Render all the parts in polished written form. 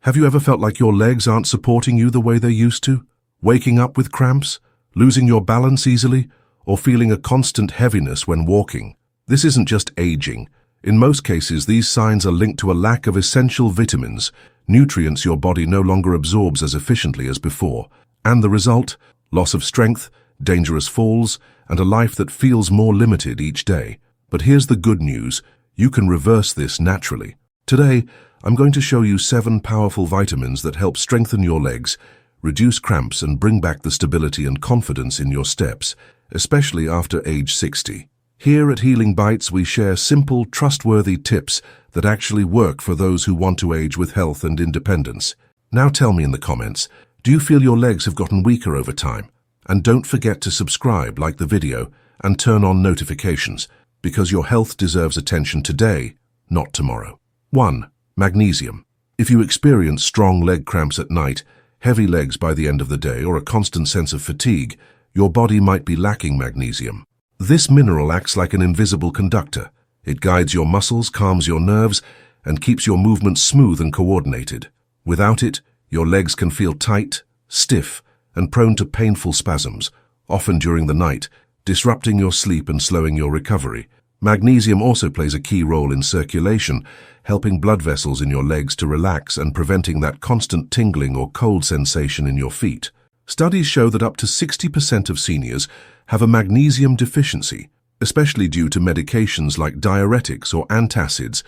Have you ever felt like your legs aren't supporting you the way they used to? Waking up with cramps? Losing your balance easily? Or feeling a constant heaviness when walking? This isn't just aging. In most cases, these signs are linked to a lack of essential vitamins, nutrients your body no longer absorbs as efficiently as before. And the result? Loss of strength, dangerous falls, and a life that feels more limited each day. But here's the good news. You can reverse this naturally. Today, I'm going to show you 7 powerful vitamins that help strengthen your legs, reduce cramps, and bring back the stability and confidence in your steps, especially after age 60. Here at Healing Bites, we share simple, trustworthy tips that actually work for those who want to age with health and independence. Now tell me in the comments, do you feel your legs have gotten weaker over time? And don't forget to subscribe, like the video, and turn on notifications, because your health deserves attention today, not tomorrow. 1. Magnesium. If you experience strong leg cramps at night, heavy legs by the end of the day, or a constant sense of fatigue, your body might be lacking magnesium. This mineral acts like an invisible conductor. It guides your muscles, calms your nerves, and keeps your movements smooth and coordinated. Without it, your legs can feel tight, stiff, and prone to painful spasms, often during the night, disrupting your sleep and slowing your recovery. Magnesium also plays a key role in circulation, helping blood vessels in your legs to relax and preventing that constant tingling or cold sensation in your feet. Studies show that up to 60% of seniors have a magnesium deficiency, especially due to medications like diuretics or antacids,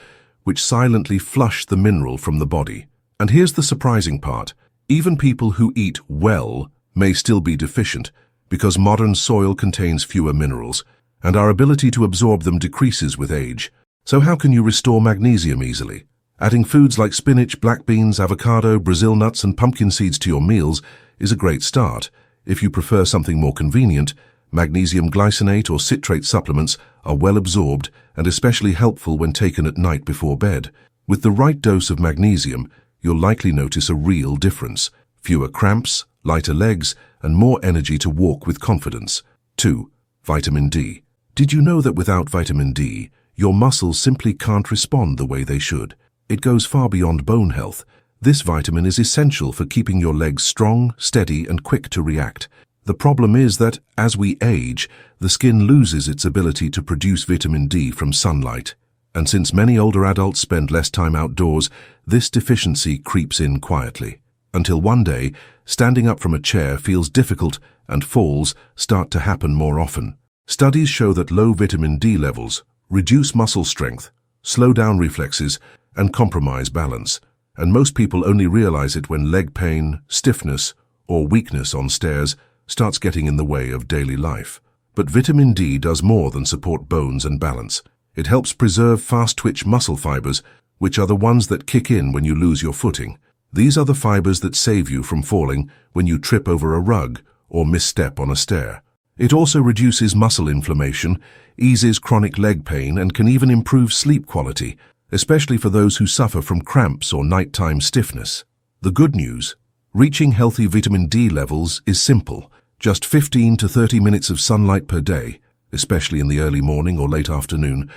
which silently flush the mineral from the body. And here's the surprising part. Even people who eat well may still be deficient because modern soil contains fewer minerals, and our ability to absorb them decreases with age. So how can you restore magnesium easily? Adding foods like spinach, black beans, avocado, Brazil nuts, and pumpkin seeds to your meals is a great start. If you prefer something more convenient, magnesium glycinate or citrate supplements are well absorbed and especially helpful when taken at night before bed. With the right dose of magnesium, you'll likely notice a real difference. Fewer cramps, lighter legs, and more energy to walk with confidence. 2. Vitamin D. Did you know that without vitamin D, your muscles simply can't respond the way they should? It goes far beyond bone health. This vitamin is essential for keeping your legs strong, steady, and quick to react. The problem is that, as we age, the skin loses its ability to produce vitamin D from sunlight. And since many older adults spend less time outdoors, this deficiency creeps in quietly. Until one day, standing up from a chair feels difficult and falls start to happen more often. Studies show that low vitamin D levels reduce muscle strength, slow down reflexes, and compromise balance. And most people only realize it when leg pain, stiffness, or weakness on stairs starts getting in the way of daily life. But vitamin D does more than support bones and balance. It helps preserve fast-twitch muscle fibers, which are the ones that kick in when you lose your footing. These are the fibers that save you from falling when you trip over a rug or misstep on a stair. It also reduces muscle inflammation, eases chronic leg pain, and can even improve sleep quality, especially for those who suffer from cramps or nighttime stiffness. The good news: reaching healthy vitamin D levels is simple. Just 15 to 30 minutes of sunlight per day, especially in the early morning or late afternoon,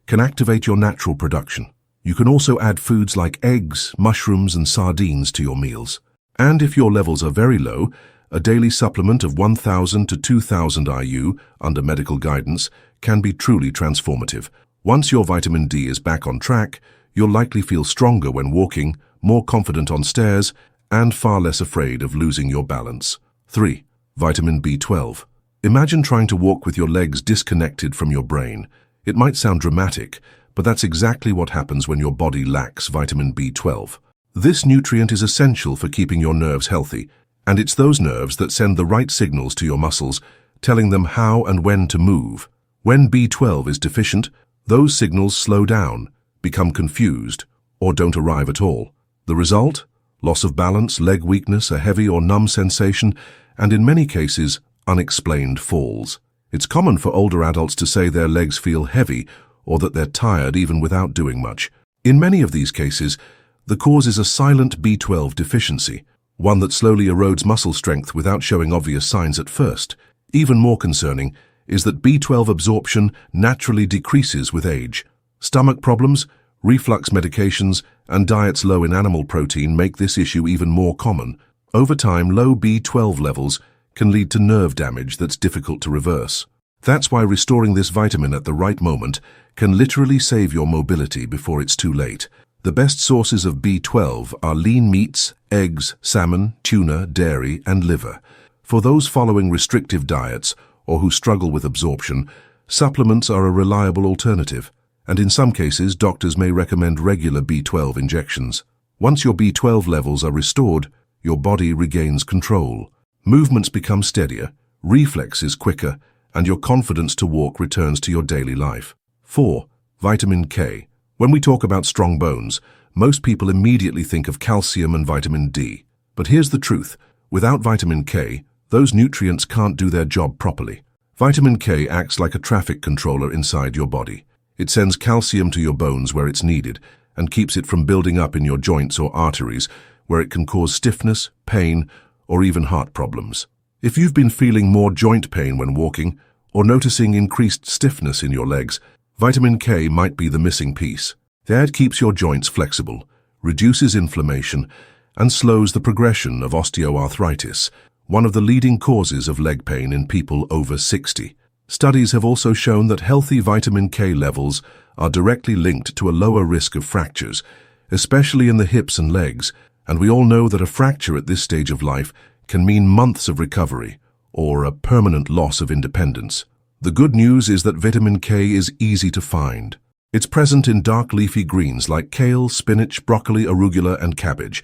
can activate your natural production. You can also add foods like eggs, mushrooms, and sardines to your meals. And if your levels are very low, a daily supplement of 1,000 to 2,000 IU, under medical guidance, can be truly transformative. Once your vitamin D is back on track, you'll likely feel stronger when walking, more confident on stairs, and far less afraid of losing your balance. 3. Vitamin B12. Imagine trying to walk with your legs disconnected from your brain. It might sound dramatic, but that's exactly what happens when your body lacks vitamin B12. This nutrient is essential for keeping your nerves healthy, and it's those nerves that send the right signals to your muscles, telling them how and when to move. When B12 is deficient, those signals slow down, become confused, or don't arrive at all. The result? Loss of balance, leg weakness, a heavy or numb sensation, and in many cases, unexplained falls. It's common for older adults to say their legs feel heavy or that they're tired even without doing much. In many of these cases, the cause is a silent B12 deficiency, one that slowly erodes muscle strength without showing obvious signs at first. Even more concerning is that B12 absorption naturally decreases with age. Stomach problems, reflux medications, and diets low in animal protein make this issue even more common. Over time, low B12 levels can lead to nerve damage that's difficult to reverse. That's why restoring this vitamin at the right moment can literally save your mobility before it's too late. The best sources of B12 are lean meats, eggs, salmon, tuna, dairy, and liver. For those following restrictive diets or who struggle with absorption, supplements are a reliable alternative, and in some cases, doctors may recommend regular B12 injections. Once your B12 levels are restored, your body regains control. Movements become steadier, reflexes quicker, and your confidence to walk returns to your daily life. 4. Vitamin K. When we talk about strong bones, most people immediately think of calcium and vitamin D. But here's the truth. Without vitamin K, those nutrients can't do their job properly. Vitamin K acts like a traffic controller inside your body. It sends calcium to your bones where it's needed and keeps it from building up in your joints or arteries, where it can cause stiffness, pain, or even heart problems. If you've been feeling more joint pain when walking or noticing increased stiffness in your legs, vitamin K might be the missing piece. That keeps your joints flexible, reduces inflammation, and slows the progression of osteoarthritis, one of the leading causes of leg pain in people over 60. Studies have also shown that healthy vitamin K levels are directly linked to a lower risk of fractures, especially in the hips and legs, and we all know that a fracture at this stage of life can mean months of recovery or a permanent loss of independence. The good news is that vitamin K is easy to find. It's present in dark leafy greens like kale, spinach, broccoli, arugula, and cabbage.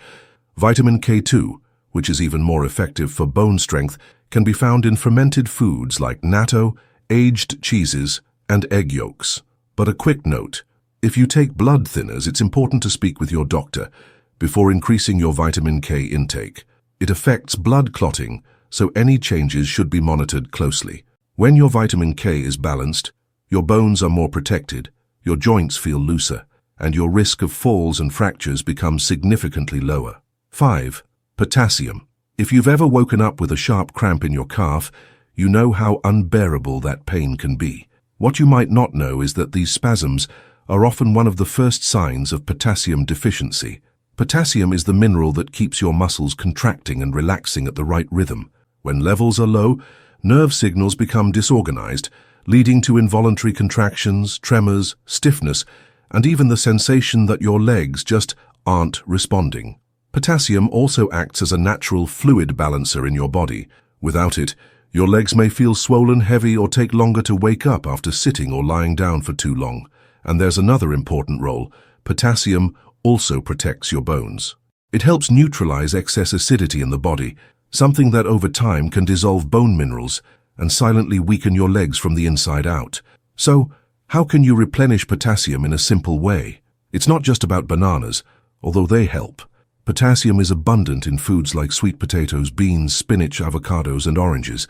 Vitamin K2, which is even more effective for bone strength, can be found in fermented foods like natto, aged cheeses, and egg yolks. But a quick note, if you take blood thinners, it's important to speak with your doctor before increasing your vitamin K intake. It affects blood clotting, so any changes should be monitored closely. When your vitamin K is balanced, your bones are more protected, your joints feel looser, and your risk of falls and fractures becomes significantly lower. 5. Potassium. If you've ever woken up with a sharp cramp in your calf, you know how unbearable that pain can be. What you might not know is that these spasms are often one of the first signs of potassium deficiency. Potassium is the mineral that keeps your muscles contracting and relaxing at the right rhythm. When levels are low, nerve signals become disorganized, leading to involuntary contractions, tremors, stiffness, and even the sensation that your legs just aren't responding. Potassium also acts as a natural fluid balancer in your body. Without it, your legs may feel swollen, heavy, or take longer to wake up after sitting or lying down for too long. And there's another important role. Potassium also protects your bones. It helps neutralize excess acidity in the body, something that over time can dissolve bone minerals and silently weaken your legs from the inside out. So, how can you replenish potassium in a simple way? It's not just about bananas, although they help. Potassium is abundant in foods like sweet potatoes, beans, spinach, avocados, and oranges.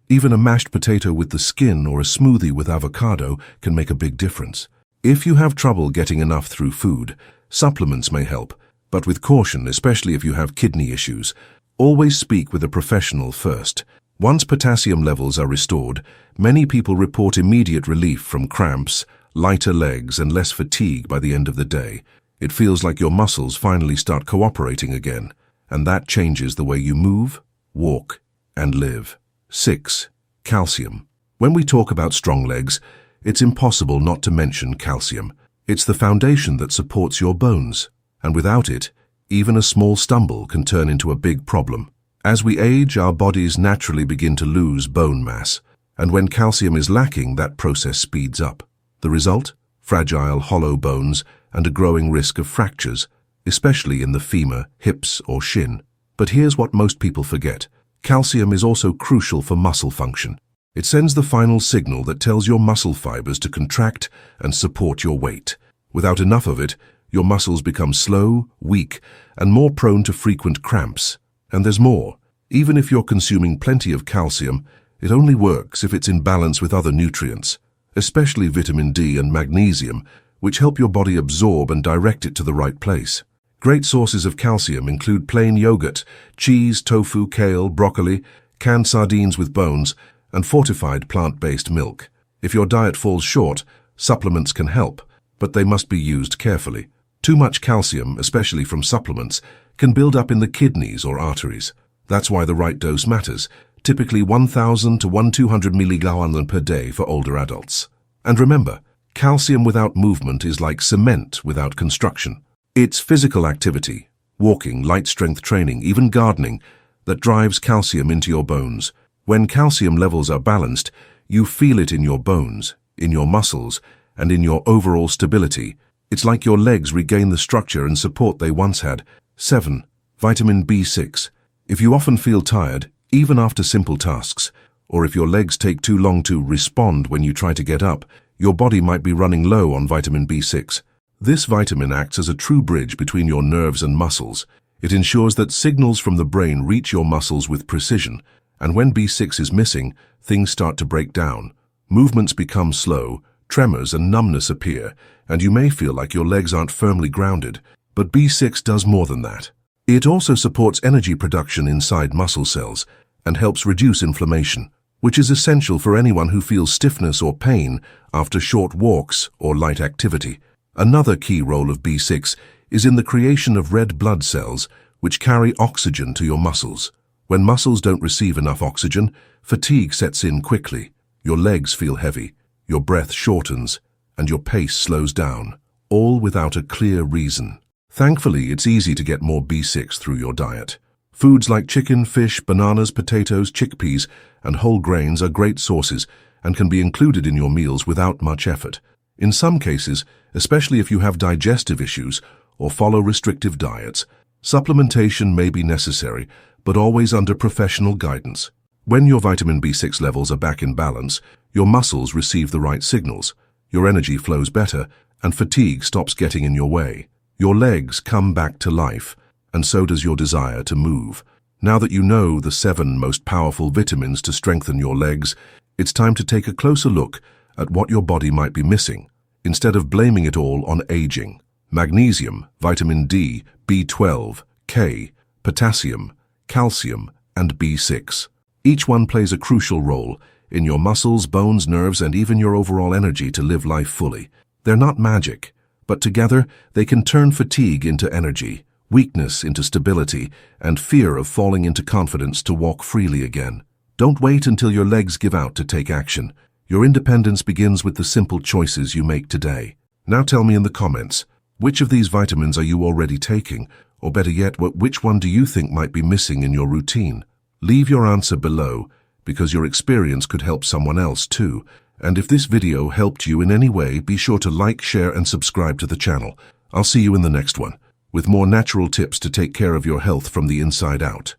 Even a mashed potato with the skin or a smoothie with avocado can make a big difference. If you have trouble getting enough through food, supplements may help, but with caution, especially if you have kidney issues. Always speak with a professional first. Once potassium levels are restored, many people report immediate relief from cramps, lighter legs, and less fatigue by the end of the day. It feels like your muscles finally start cooperating again, and that changes the way you move, walk, and live. 6. Calcium. When we talk about strong legs, it's impossible not to mention calcium. It's the foundation that supports your bones, and without it, even a small stumble can turn into a big problem. As we age, our bodies naturally begin to lose bone mass, and when calcium is lacking, that process speeds up. The result? Fragile, hollow bones and a growing risk of fractures, especially in the femur, hips, or shin. But here's what most people forget. Calcium is also crucial for muscle function. It sends the final signal that tells your muscle fibers to contract and support your weight. Without enough of it, your muscles become slow, weak, and more prone to frequent cramps. And there's more. Even if you're consuming plenty of calcium, it only works if it's in balance with other nutrients, especially vitamin D and magnesium, which help your body absorb and direct it to the right place. Great sources of calcium include plain yogurt, cheese, tofu, kale, broccoli, canned sardines with bones, and fortified plant-based milk. If your diet falls short, supplements can help, but they must be used carefully. Too much calcium, especially from supplements, can build up in the kidneys or arteries. That's why the right dose matters, typically 1,000 to 1,200 milligrams per day for older adults. And remember, calcium without movement is like cement without construction. It's physical activity, walking, light strength training, even gardening, that drives calcium into your bones. When calcium levels are balanced, you feel it in your bones, in your muscles, and in your overall stability. It's like your legs regain the structure and support they once had. 7. Vitamin B6. If you often feel tired, even after simple tasks, or if your legs take too long to respond when you try to get up, your body might be running low on vitamin B6. This vitamin acts as a true bridge between your nerves and muscles. It ensures that signals from the brain reach your muscles with precision, and when B6 is missing, things start to break down. Movements become slow, tremors and numbness appear, and you may feel like your legs aren't firmly grounded. But B6 does more than that. It also supports energy production inside muscle cells and helps reduce inflammation, which is essential for anyone who feels stiffness or pain after short walks or light activity. Another key role of B6 is in the creation of red blood cells, which carry oxygen to your muscles. When muscles don't receive enough oxygen, fatigue sets in quickly. Your legs feel heavy, your breath shortens, and your pace slows down, all without a clear reason. Thankfully, it's easy to get more B6 through your diet. Foods like chicken, fish, bananas, potatoes, chickpeas, and whole grains are great sources and can be included in your meals without much effort. In some cases, especially if you have digestive issues or follow restrictive diets, supplementation may be necessary, but always under professional guidance. When your vitamin B6 levels are back in balance, your muscles receive the right signals, your energy flows better, and fatigue stops getting in your way. Your legs come back to life, and so does your desire to move. Now that you know the 7 most powerful vitamins to strengthen your legs, it's time to take a closer look at what your body might be missing, instead of blaming it all on aging. Magnesium, vitamin D, B12, K, potassium, calcium, and B6. Each one plays a crucial role in your muscles, bones, nerves, and even your overall energy to live life fully. They're not magic, but together they can turn fatigue into energy, weakness into stability, and fear of falling into confidence to walk freely again. Don't wait until your legs give out to take action. Your independence begins with the simple choices you make today. Now tell me in the comments, which of these vitamins are you already taking? Or better yet, which one do you think might be missing in your routine? Leave your answer below, because your experience could help someone else too. And if this video helped you in any way, be sure to like, share, and subscribe to the channel. I'll see you in the next one, with more natural tips to take care of your health from the inside out.